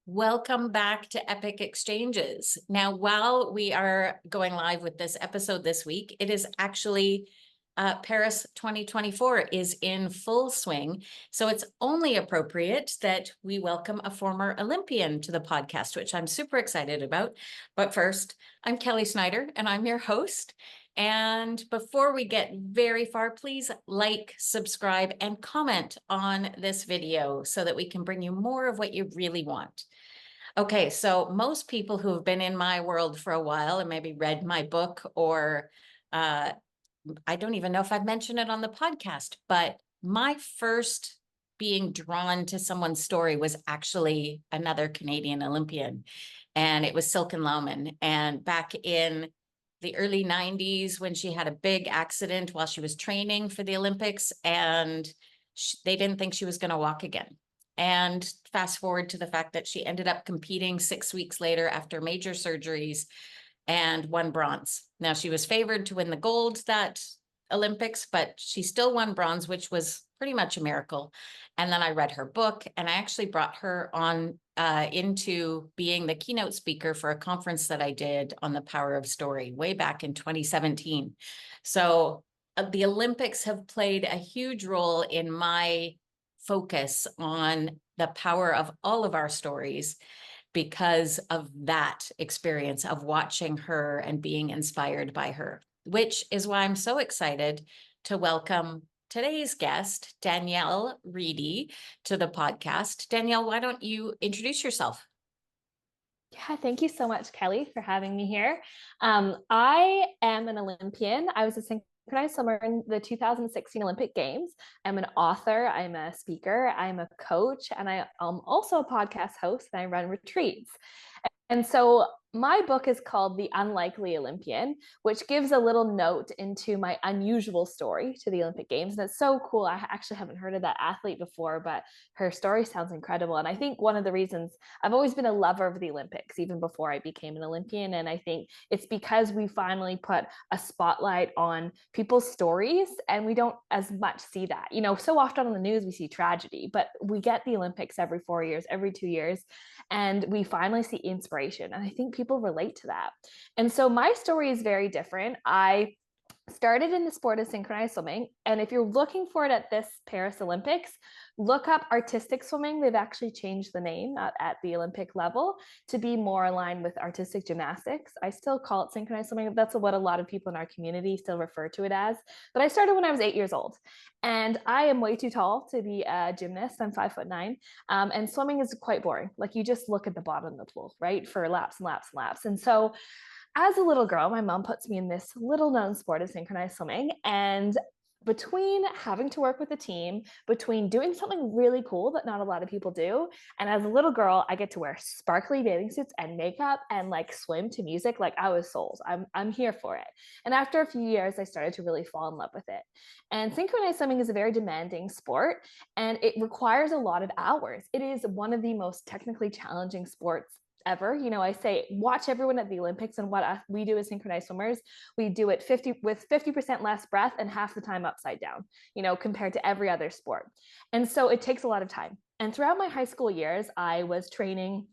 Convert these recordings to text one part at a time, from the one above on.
Welcome back to Epic Exchanges. Now, while we are going live with this episode this week, it is actually Paris 2024 is in full swing. So it's only appropriate that we welcome a former Olympian to the podcast, which I'm super excited about. But first, I'm Kelly Snider and I'm your host. And before we get very far, please like, subscribe, and comment on this video so that we can bring you more of what you really want. Okay, so most people who have been in my world for a while and maybe read my book or I don't even know if I've mentioned it on the podcast, but my first being drawn to someone's story was actually another Canadian Olympian, and it was Silken Laumann. And back in the early 90s, when she had a big accident while she was training for the Olympics, and they didn't think she was going to walk again. And fast forward to the fact that she ended up competing 6 weeks later after major surgeries and won bronze. Now, she was favored to win the gold that Olympics, but she still won bronze, which was pretty much a miracle. And then I read her book, and I actually brought her on into being the keynote speaker for a conference that I did on the power of story way back in 2017. So the Olympics have played a huge role in my focus on the power of all of our stories because of that experience of watching her and being inspired by her, which is why I'm so excited to welcome today's guest, Danielle Reedy, to the podcast. Danielle, why don't you introduce yourself? Yeah, thank you so much, Kelly, for having me here. I am an Olympian. I was a synchronized swimmer in the 2016 Olympic Games. I'm an author, I'm a speaker, I'm a coach, and I am also a podcast host, and I run retreats. And so my book is called The Unlikely Olympian, which gives a little note into my unusual story to the Olympic Games. And it's so cool. I actually haven't heard of that athlete before, but her story sounds incredible. And I think one of the reasons I've always been a lover of the Olympics, even before I became an Olympian. And I think it's because we finally put a spotlight on people's stories, and we don't as much see that. You know, so often on the news, we see tragedy, but we get the Olympics every 4 years, every 2 years, and we finally see inspiration. And I think people relate to that. And so my story is very different. I started in the sport of synchronized swimming. And if you're looking for it at this Paris Olympics, look up artistic swimming. They've actually changed the name at the Olympic level to be more aligned with artistic gymnastics. I still call it synchronized swimming. That's what a lot of people in our community still refer to it as. But I started when I was 8 years old. And I am way too tall to be a gymnast. I'm 5'9". And swimming is quite boring. Like, you just look at the bottom of the pool, right? For laps and laps and laps. And so as a little girl, my mom puts me in this little known sport of synchronized swimming. And between having to work with a team, between doing something really cool that not a lot of people do, and as a little girl, I get to wear sparkly bathing suits and makeup and like swim to music, like I was sold. I'm here for it. And after a few years, I started to really fall in love with it. And synchronized swimming is a very demanding sport, and it requires a lot of hours. It is one of the most technically challenging sports ever. You know, I say watch everyone at the Olympics, and what we do as synchronized swimmers, we do it 50% less breath and half the time upside down, you know, compared to every other sport. And so it takes a lot of time. And throughout my high school years, I was training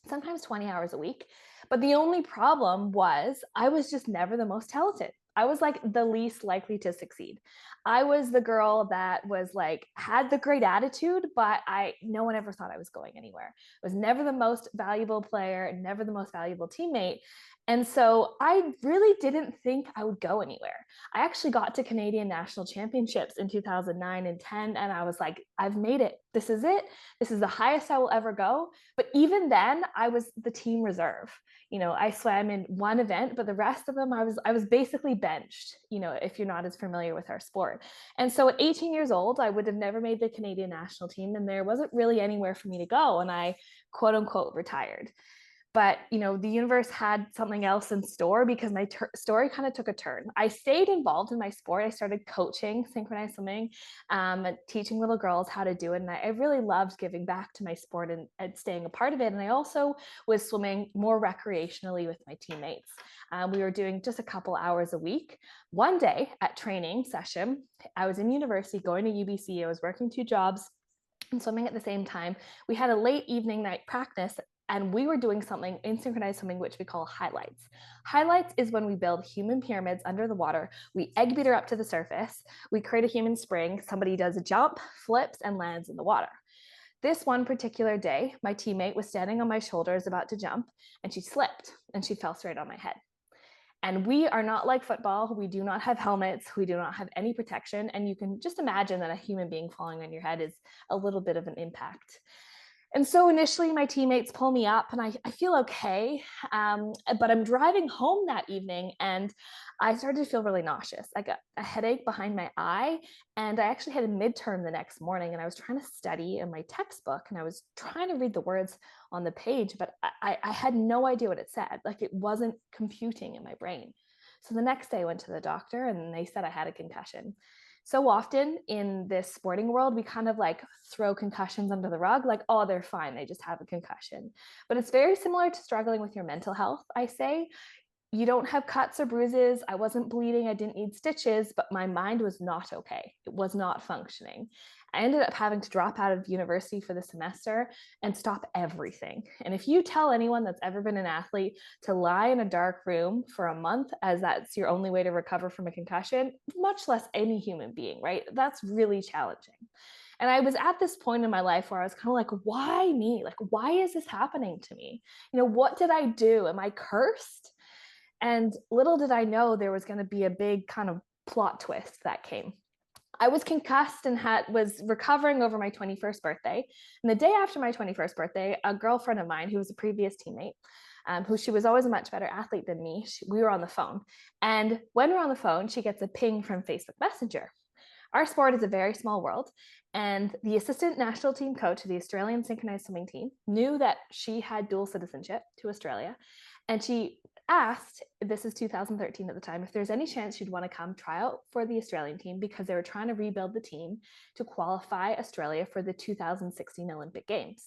sometimes 20 hours a week. But the only problem was I was just never the most talented. I was like the least likely to succeed. I was the girl that was like, had the great attitude, but no one ever thought I was going anywhere. I was never the most valuable player, never the most valuable teammate. And so I really didn't think I would go anywhere. I actually got to Canadian national championships in 2009 and 10. And I was like, I've made it. This is it. This is the highest I will ever go. But even then, I was the team reserve. You know, I swam in one event, but the rest of them, I was basically benched, you know, if you're not as familiar with our sport. And so at 18 years old, I would have never made the Canadian national team, and there wasn't really anywhere for me to go. And I, quote unquote, retired. But, you know, the universe had something else in store, because my story kind of took a turn. I stayed involved in my sport. I started coaching synchronized swimming, teaching little girls how to do it. And I really loved giving back to my sport and staying a part of it. And I also was swimming more recreationally with my teammates. We were doing just a couple hours a week. One day at training session, I was in university going to UBC. I was working two jobs and swimming at the same time. We had a late evening night practice And we were doing something in synchronized swimming, which we call highlights. Highlights is when we build human pyramids under the water. We egg beater up to the surface. We create a human spring. Somebody does a jump, flips, and lands in the water. This one particular day, my teammate was standing on my shoulders about to jump, and she slipped and she fell straight on my head. And we are not like football. We do not have helmets. We do not have any protection. And you can just imagine that a human being falling on your head is a little bit of an impact. And so initially my teammates pull me up and I feel okay. But I'm driving home that evening and I started to feel really nauseous. I got a headache behind my eye and I actually had a midterm the next morning and I was trying to study in my textbook and I was trying to read the words on the page, but I had no idea what it said. Like it wasn't computing in my brain. So the next day I went to the doctor and they said I had a concussion. So often in this sporting world, we kind of like throw concussions under the rug, like, oh, they're fine. They just have a concussion. But it's very similar to struggling with your mental health, I say. You don't have cuts or bruises. I wasn't bleeding. I didn't need stitches, but my mind was not okay. It was not functioning. I ended up having to drop out of university for the semester and stop everything. And if you tell anyone that's ever been an athlete to lie in a dark room for a month as that's your only way to recover from a concussion, much less any human being, right? That's really challenging. And I was at this point in my life where I was kind of like, why me? Like, why is this happening to me? What did I do? Am I cursed? And little did I know there was going to be a big kind of plot twist that came. I was concussed and was recovering over my 21st birthday. And the day after my 21st birthday, a girlfriend of mine who was a previous teammate, who she was always a much better athlete than me, we were on the phone. And when we're on the phone, she gets a ping from Facebook Messenger. Our sport is a very small world. And the assistant national team coach of the Australian synchronized swimming team knew that she had dual citizenship to Australia. And she asked, this is 2013 at the time, if there's any chance she'd want to come try out for the Australian team because they were trying to rebuild the team to qualify Australia for the 2016 Olympic Games.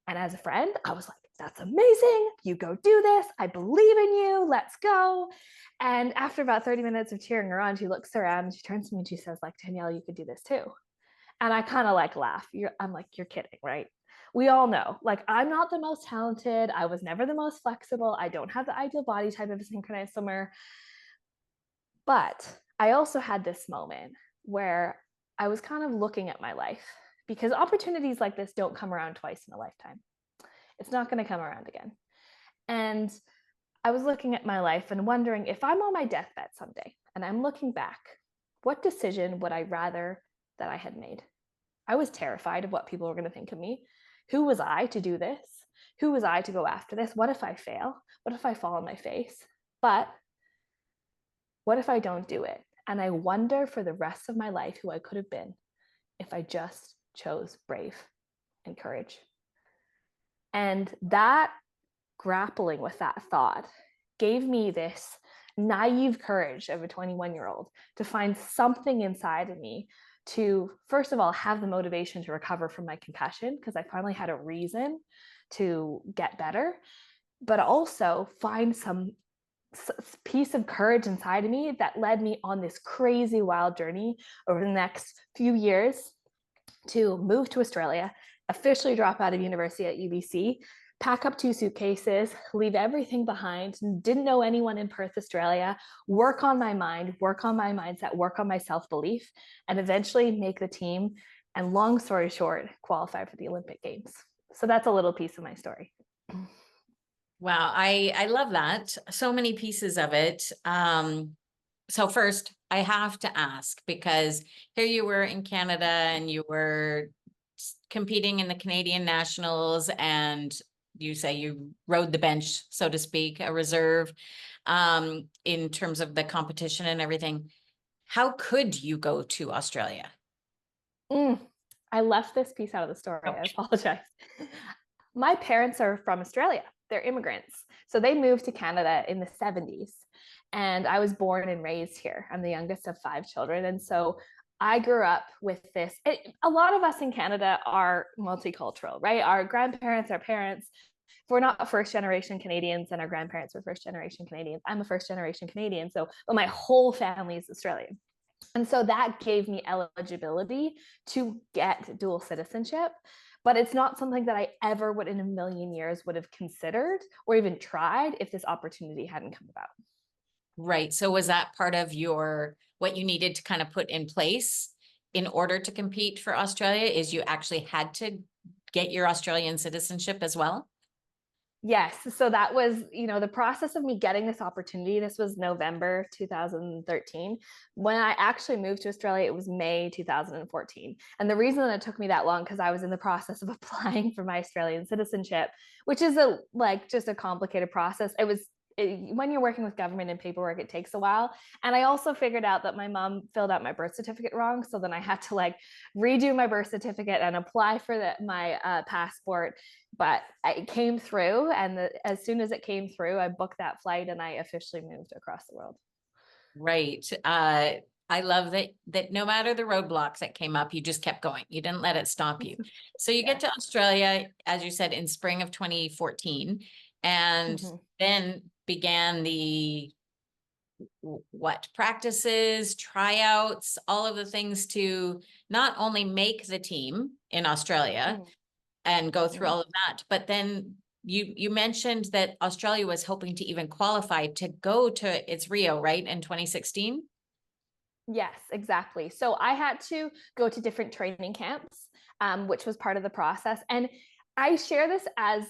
And as a friend, I was like, that's amazing. You go do this. I believe in you. Let's go. And after about 30 minutes of cheering her on, she looks around and she turns to me and she says, like, Danielle, you could do this too. And I kind of like laugh. I'm like, you're kidding, right? We all know, like, I'm not the most talented. I was never the most flexible. I don't have the ideal body type of a synchronized swimmer. But I also had this moment where I was kind of looking at my life because opportunities like this don't come around twice in a lifetime. It's not going to come around again. And I was looking at my life and wondering if I'm on my deathbed someday and I'm looking back, what decision would I rather that I had made? I was terrified of what people were going to think of me. Who was I to do this? Who was I to go after this? What if I fail? What if I fall on my face? But what if I don't do it? And I wonder for the rest of my life who I could have been if I just chose brave and courage. And that grappling with that thought gave me this naive courage of a 21-year-old to find something inside of me to, first of all, have the motivation to recover from my concussion because I finally had a reason to get better, but also find some piece of courage inside of me that led me on this crazy wild journey over the next few years to move to Australia, officially drop out of university at UBC, pack up 2 suitcases, leave everything behind, didn't know anyone in Perth, Australia, work on my mind, work on my mindset, work on my self-belief, and eventually make the team. And long story short, qualify for the Olympic Games. So that's a little piece of my story. Wow, I love that. So many pieces of it. So first, I have to ask, because here you were in Canada and you were competing in the Canadian Nationals, and you say you rode the bench, so to speak, a reserve, in terms of the competition and everything. How could you go to Australia? I left this piece out of the story. I apologize. My parents are from Australia. They're immigrants. So they moved to Canada in the 70s. And I was born and raised here. I'm the youngest of 5 children. And so I grew up with this. A lot of us in Canada are multicultural, right? Our grandparents, our parents, if we're not first generation Canadians and our grandparents were first generation Canadians, I'm a first generation Canadian. So, but my whole family is Australian. And so that gave me eligibility to get dual citizenship. but it's not something that I ever would in a million years would have considered or even tried if this opportunity hadn't come about. Right. So was that part of what you needed to kind of put in place in order to compete for Australia, is you actually had to get your Australian citizenship as well? Yes. So that was, the process of me getting this opportunity. This was November 2013. When I actually moved to Australia, it was May 2014. And the reason that it took me that long, because I was in the process of applying for my Australian citizenship, which is just a complicated process. When you're working with government and paperwork, it takes a while. And I also figured out that my mom filled out my birth certificate wrong. So then I had to redo my birth certificate and apply for my passport. But it came through. And as soon as it came through, I booked that flight and I officially moved across the world. Right. I love that no matter the roadblocks that came up, you just kept going. You didn't let it stop you. So you get to Australia, as you said, in spring of 2014, and then began the practices, tryouts, all of the things to not only make the team in Australia and go through all of that, but then you mentioned that Australia was hoping to even qualify to go to its Rio, right, in 2016? Yes, exactly. So I had to go to different training camps, which was part of the process. And I share this as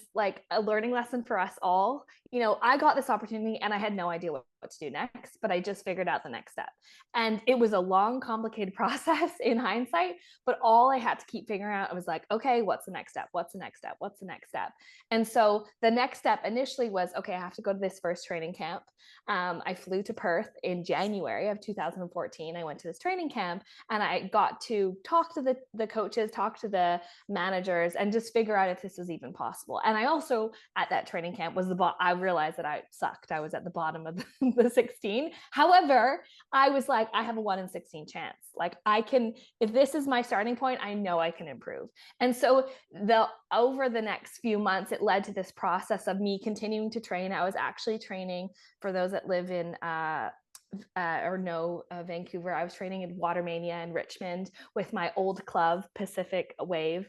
a learning lesson for us all. I got this opportunity and I had no idea what to do next, but I just figured out the next step. And it was a long, complicated process in hindsight, but all I had to keep figuring out, I was like, okay, what's the next step? What's the next step? What's the next step? And so the next step initially was, okay, I have to go to this first training camp. I flew to Perth in January of 2014. I went to this training camp and I got to talk to the coaches, talk to the managers, and just figure out if this was even possible. And I also, at that training camp, I realized that I sucked. I was at the bottom of the 16. However, I was like, I have a 1 in 16 chance. If this is my starting point, I know I can improve. And so over the next few months, it led to this process of me continuing to train. I was actually training, for those that live in or know Vancouver, I was training in Watermania in Richmond with my old club, Pacific Wave,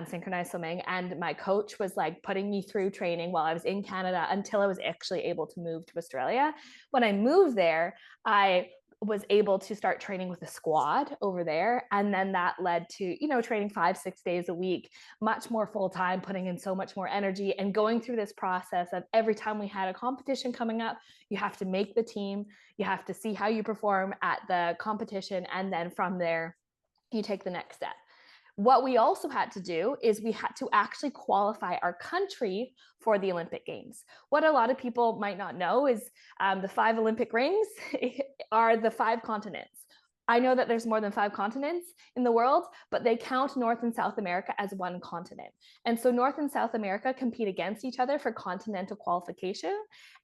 Synchronized Swimming. And my coach was putting me through training while I was in Canada until I was actually able to move to Australia. When I moved there, I was able to start training with a squad over there. And then that led to, training 5-6 days a week, much more full-time, putting in so much more energy and going through this process of every time we had a competition coming up, you have to make the team, you have to see how you perform at the competition. And then from there, you take the next step. What we also had to do is we had to actually qualify our country for the Olympic Games. What a lot of people might not know is the 5 Olympic rings are the 5 continents. I know that there's more than 5 continents in the world, but they count North and South America as one continent. And so North and South America compete against each other for continental qualification.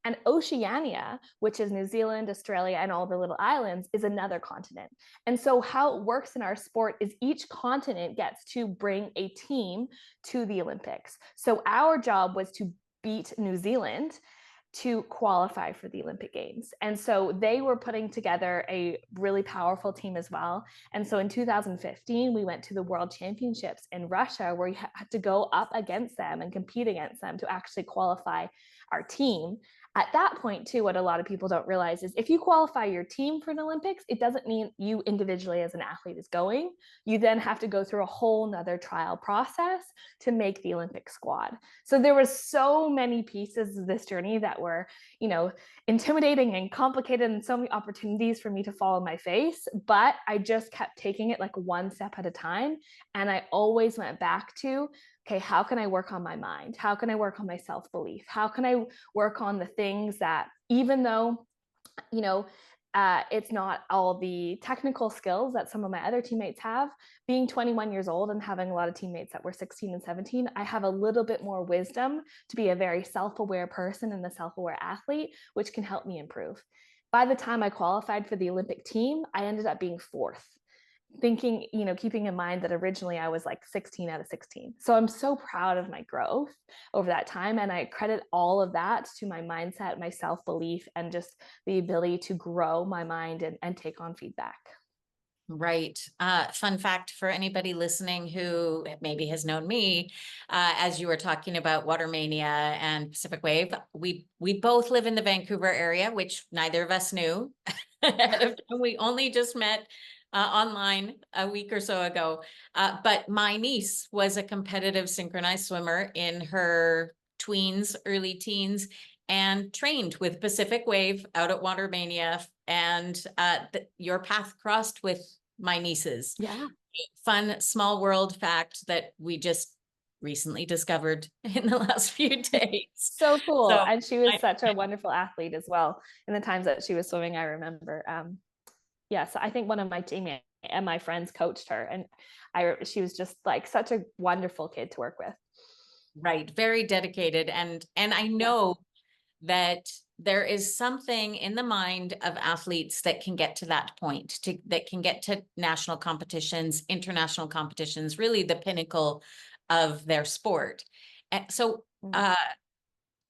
And Oceania, which is New Zealand, Australia, and all the little islands, is another continent. And so how it works in our sport is each continent gets to bring a team to the Olympics. So our job was to beat New Zealand to qualify for the Olympic Games. And so they were putting together a really powerful team as well. And so in 2015, we went to the World Championships in Russia, where we had to go up against them and compete against them to actually qualify our team. At that point, too, what a lot of people don't realize is if you qualify your team for an Olympics, it doesn't mean you individually as an athlete is going. You then have to go through a whole nother trial process to make the Olympic squad. So there were so many pieces of this journey that were, intimidating and complicated, and so many opportunities for me to fall on my face. But I just kept taking it one step at a time. And I always went back to, okay, how can I work on my mind? How can I work on my self-belief? How can I work on the things that, even though, it's not all the technical skills that some of my other teammates have, being 21 years old and having a lot of teammates that were 16 and 17, I have a little bit more wisdom to be a very self-aware person and a self-aware athlete, which can help me improve. By the time I qualified for the Olympic team, I ended up being 4th. Thinking, keeping in mind that originally I was 16 out of 16. So I'm so proud of my growth over that time. And I credit all of that to my mindset, my self-belief, and just the ability to grow my mind and take on feedback. Right. Fun fact for anybody listening who maybe has known me, as you were talking about Water Mania and Pacific Wave, we both live in the Vancouver area, which neither of us knew. We only just met online a week or so ago. But my niece was a competitive synchronized swimmer in her tweens, early teens, and trained with Pacific Wave out at Water Mania. And your path crossed with my nieces. Yeah. Fun small world fact that we just recently discovered in the last few days. So cool. So And she was such a wonderful athlete as well in the times that she was swimming, I remember. Yeah, so I think one of my teammates and my friends coached her, and she was just like such a wonderful kid to work with. right, very dedicated, and I know that there is something in the mind of athletes that can get to that point, that can get to national competitions, international competitions, really the pinnacle of their sport. And so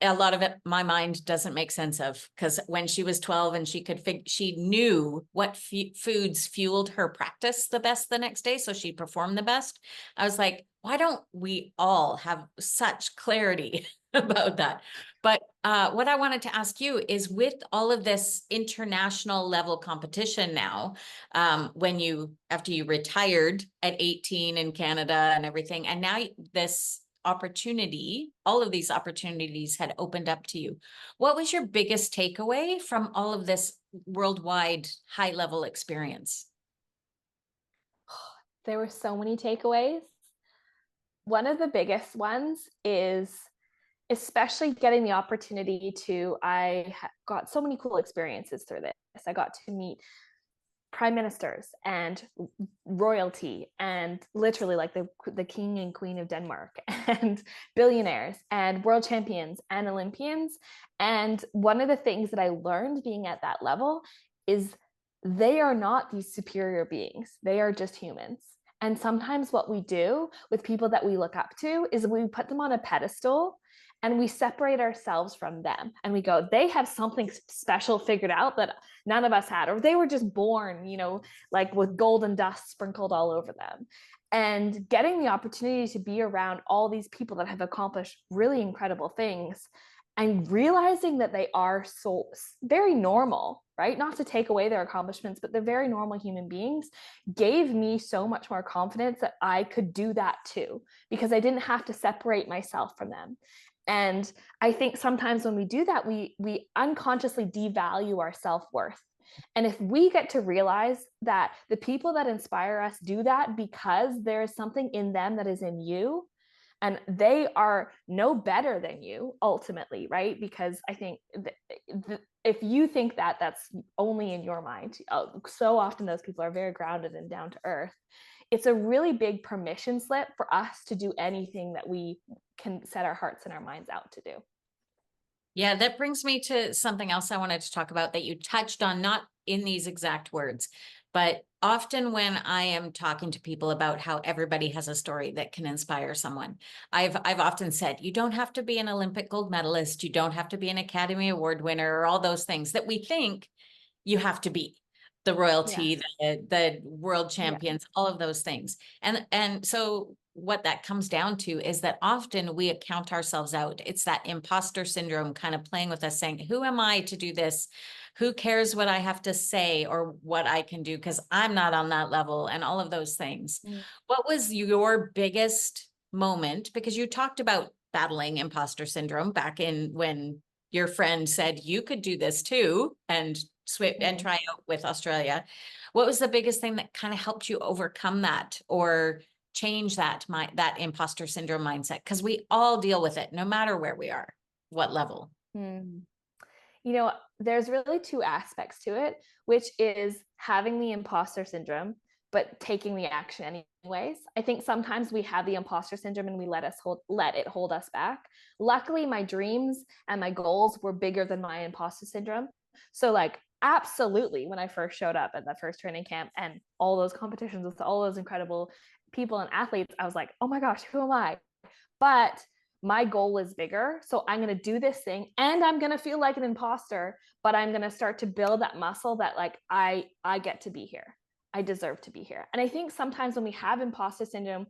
a lot of it my mind doesn't make sense of, because when she was 12 and she knew what foods fueled her practice the best the next day, so she performed the best. I was like, why don't we all have such clarity about that? But what I wanted to ask you is, with all of this international level competition now, after you retired at 18 in Canada and everything, and now this opportunity, all of these opportunities had opened up to you. What was your biggest takeaway from all of this worldwide high level experience? There were so many takeaways. One of the biggest ones is especially getting the opportunity to, got so many cool experiences through this. I got to meet prime ministers and royalty and literally like the king and queen of Denmark and billionaires and world champions and Olympians. And one of the things that I learned being at that level is they are not these superior beings. They are just humans. And sometimes what we do with people that we look up to is we put them on a pedestal and we separate ourselves from them, and we go, they have something special figured out that none of us had, or they were just born, like with golden dust sprinkled all over them. And getting the opportunity to be around all these people that have accomplished really incredible things, and realizing that they are so very normal, right? Not to take away their accomplishments, but they're very normal human beings, gave me so much more confidence that I could do that too, because I didn't have to separate myself from them. And I think sometimes when we do that, we unconsciously devalue our self-worth. And if we get to realize that the people that inspire us do that because there is something in them that is in you, and they are no better than you ultimately, right? Because I think if you think that, that's only in your mind. So often those people are very grounded and down to earth. It's a really big permission slip for us to do anything that we can set our hearts and our minds out to do. Yeah, that brings me to something else I wanted to talk about that you touched on, not in these exact words, but often when I am talking to people about how everybody has a story that can inspire someone, I've often said, you don't have to be an Olympic gold medalist, you don't have to be an Academy Award winner, or all those things that we think you have to be. The royalty, the world champions, all of those things. And so what that comes down to is that often we count ourselves out. It's that imposter syndrome kind of playing with us, saying, who am I to do this? Who cares what I have to say or what I can do, because I'm not on that level, and all of those things. What was your biggest moment? Because you talked about battling imposter syndrome back in when your friend said you could do this too, and and try out with Australia. What was the biggest thing that kind of helped you overcome that or change that imposter syndrome mindset? Because we all deal with it, no matter where we are, what level. There's really two aspects to it, which is having the imposter syndrome, but taking the action anyways. I think sometimes we have the imposter syndrome and we let it hold us back. Luckily, my dreams and my goals were bigger than my imposter syndrome. So like, absolutely, when I first showed up at that first training camp and all those competitions with all those incredible people and athletes, I was like, oh my gosh, who am I? But my goal is bigger. So I'm going to do this thing and I'm going to feel like an imposter, but I'm going to start to build that muscle that like, I get to be here. I deserve to be here. And I think sometimes when we have imposter syndrome,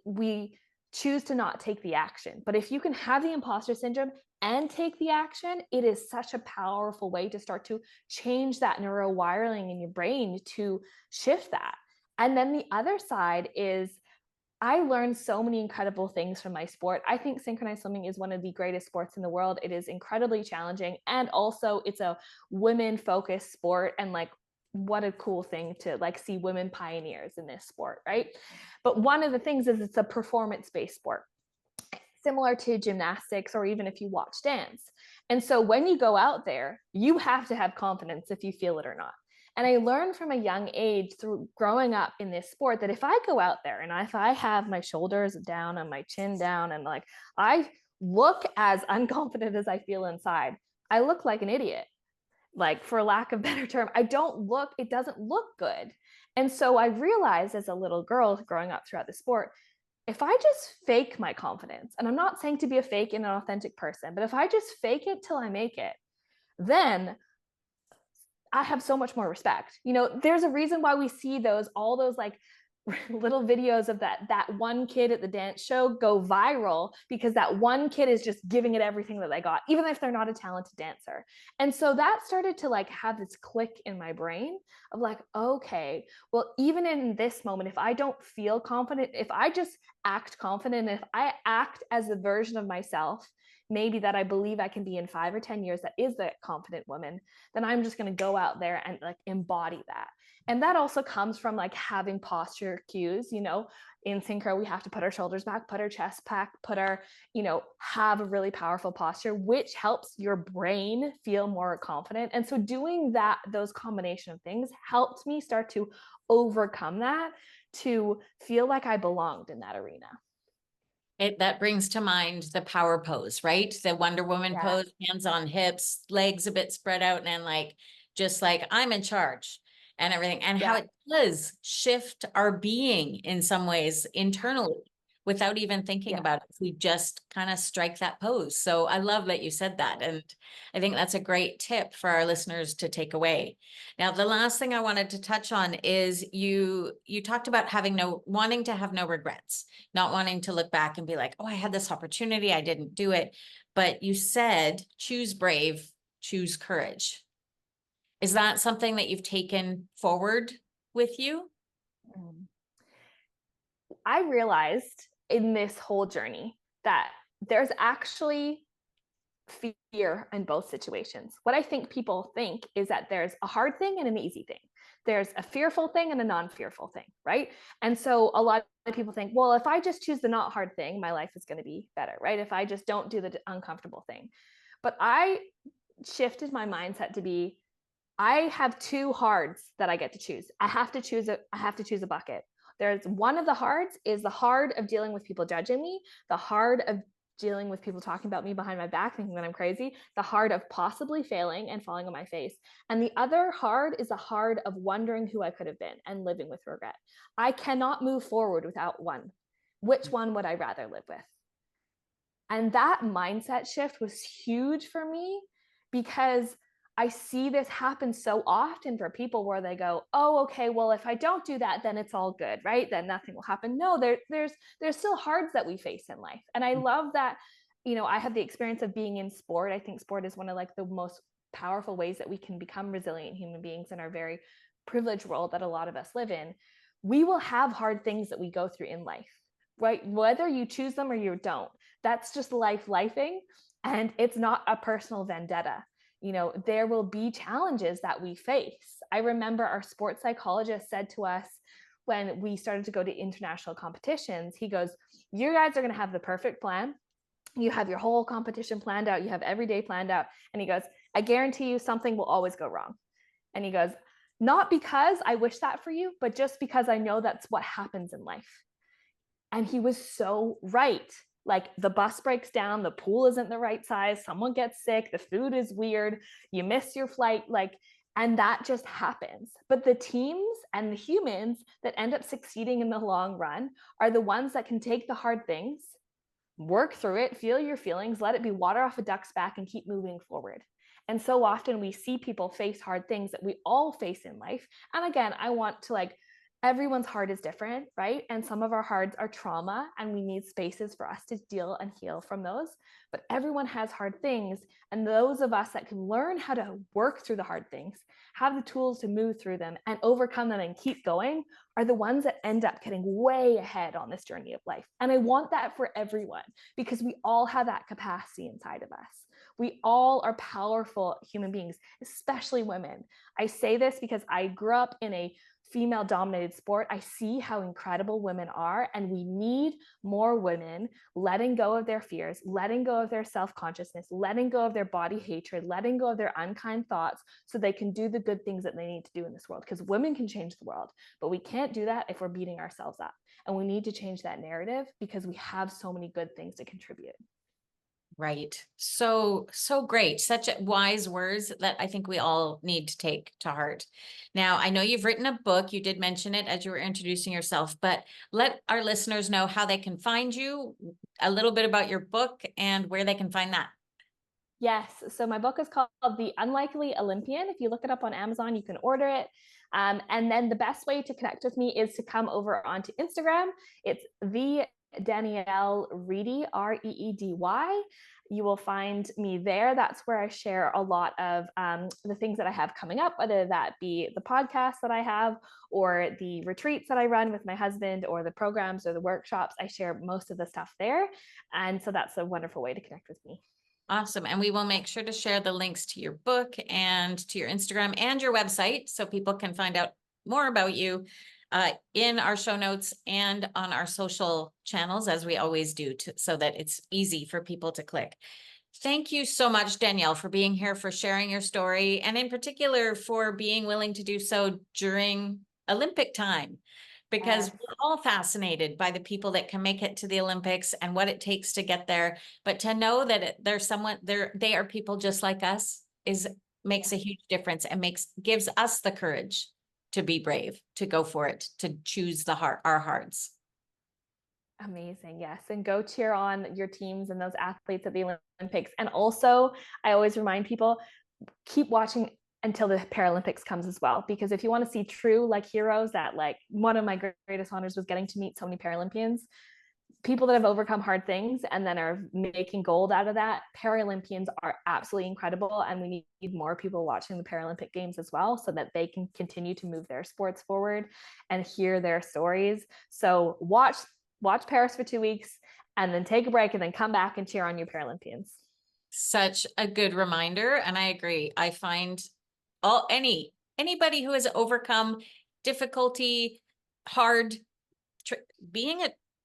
we choose to not take the action. But if you can have the imposter syndrome and take the action, it is such a powerful way to start to change that neurowiring in your brain to shift that. And then the other side is I learned so many incredible things from my sport. I think synchronized swimming is one of the greatest sports in the world. It is incredibly challenging. And also it's a women focused sport. And like, what a cool thing to like see women pioneers in this sport, right? But one of the things is it's a performance based sport, similar to gymnastics or even if you watch dance. And so when you go out there, you have to have confidence if you feel it or not. And I learned from a young age through growing up in this sport that if I go out there and if I have my shoulders down and my chin down and like I look as unconfident as I feel inside, I look like an idiot. Like for lack of better term, it doesn't look good. And so I realized as a little girl growing up throughout the sport, if I just fake my confidence, and I'm not saying to be a fake and an authentic person, but if I just fake it till I make it, then I have so much more respect. You know, there's a reason why we see all those like little videos of that one kid at the dance show go viral because that one kid is just giving it everything that they got, even if they're not a talented dancer. And so that started to like have this click in my brain of like, okay, well, even in this moment, if I don't feel confident, if I just act confident, if I act as the version of myself maybe that I believe I can be in 5 or 10 years, that is the confident woman, then I'm just going to go out there and like embody that. And that also comes from like having posture cues, you know, in synchro, we have to put our shoulders back, put our chest back, have a really powerful posture, which helps your brain feel more confident. And so doing those combination of things helped me start to overcome that, to feel like I belonged in that arena. That brings to mind the power pose, right? The Wonder Woman Yeah. pose, hands on hips, legs a bit spread out, and then like, just like I'm in charge and everything, and how Yeah. it does shift our being in some ways internally without even thinking about it. If we just kind of strike that pose. So I love that you said that. And I think that's a great tip for our listeners to take away. Now, the last thing I wanted to touch on is you talked about wanting to have no regrets, not wanting to look back and be like, oh, I had this opportunity, I didn't do it. But you said, choose brave, choose courage. Is that something that you've taken forward with you? I realized in this whole journey that there's actually fear in both situations. What I think people think is that there's a hard thing and an easy thing. There's a fearful thing and a non-fearful thing, right? And so a lot of people think, well, if I just choose the not hard thing, my life is going to be better, right? If I just don't do the uncomfortable thing. But I shifted my mindset to be, I have two hards that I get to choose. I have to choose a bucket. There's one of the hards is the hard of dealing with people judging me, the hard of dealing with people talking about me behind my back, thinking that I'm crazy, the hard of possibly failing and falling on my face. And the other hard is the hard of wondering who I could have been and living with regret. I cannot move forward without one. Which one would I rather live with? And that mindset shift was huge for me because I see this happen so often for people where they go, oh, okay, well, if I don't do that, then it's all good, right? Then nothing will happen. No, there's still hards that we face in life. And I love that, I have the experience of being in sport. I think sport is one of like the most powerful ways that we can become resilient human beings in our very privileged world that a lot of us live in. We will have hard things that we go through in life, right? Whether you choose them or you don't, that's just lifing. And it's not a personal vendetta. There will be challenges that we face. I remember our sports psychologist said to us when we started to go to international competitions, he goes, you guys are going to have the perfect plan. You have your whole competition planned out. You have every day planned out. And he goes, I guarantee you something will always go wrong. And he goes, not because I wish that for you, but just because I know that's what happens in life. And he was so right. Like the bus breaks down, the pool isn't the right size, someone gets sick, the food is weird, you miss your flight, and that just happens. But the teams and the humans that end up succeeding in the long run are the ones that can take the hard things, work through it, feel your feelings, let it be water off a duck's back and keep moving forward. And so often we see people face hard things that we all face in life. And again, I want to like, everyone's heart is different, right? And some of our hearts are trauma, and we need spaces for us to deal and heal from those. But everyone has hard things. And those of us that can learn how to work through the hard things, have the tools to move through them and overcome them and keep going, are the ones that end up getting way ahead on this journey of life. And I want that for everyone, because we all have that capacity inside of us. We all are powerful human beings, especially women. I say this because I grew up in a female dominated sport. I see how incredible women are, and we need more women letting go of their fears, letting go of their self-consciousness, letting go of their body hatred, letting go of their unkind thoughts, so they can do the good things that they need to do in this world. Because women can change the world, but we can't do that if we're beating ourselves up. And we need to change that narrative, because we have so many good things to contribute. Right. So great. Such wise words that I think we all need to take to heart. Now, I know you've written a book. You did mention it as you were introducing yourself, but let our listeners know how they can find you, a little bit about your book, and where they can find that. Yes. So my book is called The Unlikely Olympian. If you look it up on Amazon, you can order it. And then the best way to connect with me is to come over onto Instagram. It's the Danielle Reedy, Reedy. You will find me there. That's where I share a lot of the things that I have coming up, whether that be the podcast that I have, or the retreats that I run with my husband, or the programs or the workshops. I share most of the stuff there. And so that's a wonderful way to connect with me. Awesome. And we will make sure to share the links to your book and to your Instagram and your website, so people can find out more about you in our show notes and on our social channels, as we always do, so that it's easy for people to click. Thank you so much, Danielle, for being here, for sharing your story, and in particular for being willing to do so during Olympic time, because we're all fascinated by the people that can make it to the Olympics and what it takes to get there. But to know that there's someone there, they are people just like us, makes a huge difference, and gives us the courage to be brave, to go for it, to choose our hearts. Amazing. Yes. And go cheer on your teams and those athletes at the Olympics. And also, I always remind people, keep watching until the Paralympics comes as well. Because if you want to see true like heroes, that like one of my greatest honors was getting to meet so many Paralympians, people that have overcome hard things and then are making gold out of that. Paralympians are absolutely incredible. And we need more people watching the Paralympic Games as well, so that they can continue to move their sports forward and hear their stories. So watch Paris for 2 weeks, and then take a break, and then come back and cheer on your Paralympians. Such a good reminder. And I agree. I find anybody who has overcome difficulty, hard,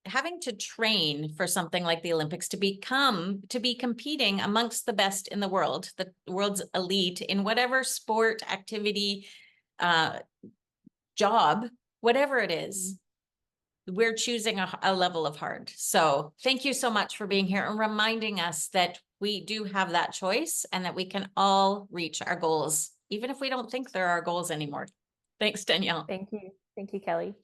having to train for something like the Olympics, to be competing amongst the best in the world's elite in whatever sport, activity, job, whatever it is, we're choosing a level of hard. So thank you so much for being here and reminding us that we do have that choice, and that we can all reach our goals, even if we don't think they're our goals anymore. Thanks, Danielle. Thank you. Thank you, Kelly.